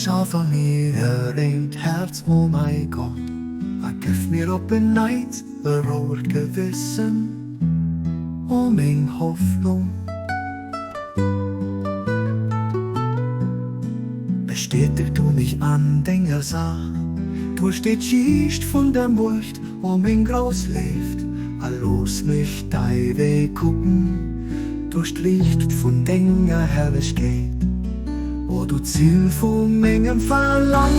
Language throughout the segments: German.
schau von mir denkt Herz, oh mein Gott, gib mir op en Neid, beruhigt Gewissen, mein Hoffnung. Bestätigt du mich an Dinge sah, du steht schicht von der Murcht, mein Graus lebt, los mich dein Weg gucken, durch Licht von Dinge herrlich geht, wo du Ziel von Mengen verlangen.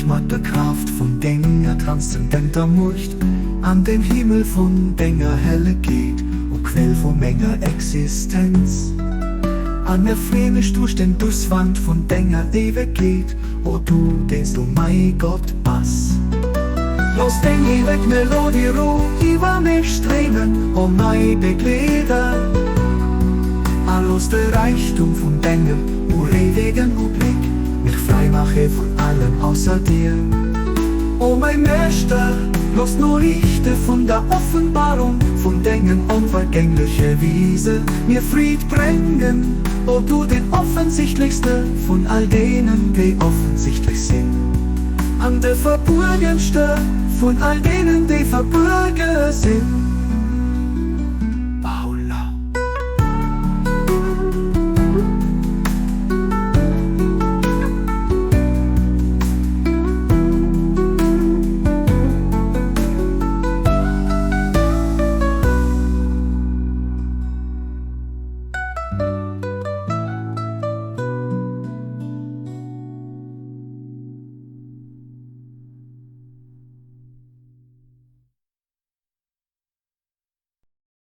Mit der Kraft von Dinge transzendenter Murcht an dem Himmel von Dinge helle geht und Quell von Menge Existenz. An der Flämisch durch den Dusswand von Dinge ewig geht, wo du denkst du mein Gott was. Los den ewig Melodie ruh über mich streben, mein Begleder. Alles der Reichtum von Dinge, ewigen Blick, mich frei mache von allem außer dir. Oh mein Meister, los nur Lichte von der Offenbarung, von Dingen unvergängliche Wiese, mir Fried bringen, o du den offensichtlichste von all denen, die offensichtlich sind. An der verborgenste von all denen, die verborgen sind.